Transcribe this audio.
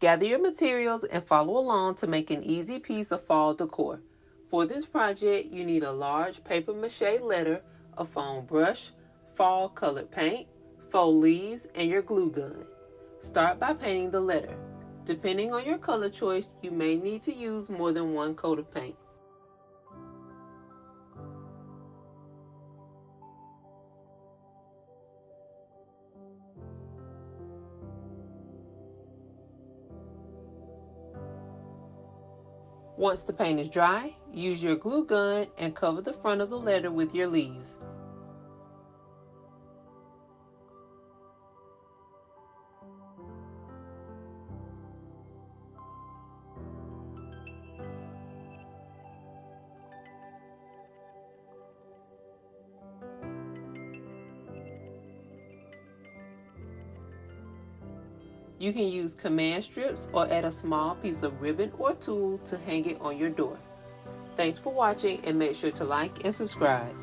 Gather your materials and follow along to make an easy piece of fall decor. For this project, you need a large papier-mâché letter, a foam brush, fall colored paint, faux leaves, and your glue gun. Start by painting the letter. Depending on your color choice, you may need to use more than one coat of paint. Once the paint is dry, use your glue gun and cover the front of the letter with your leaves. You can use command strips or add a small piece of ribbon or tulle to hang it on your door. Thanks for watching and make sure to like and subscribe.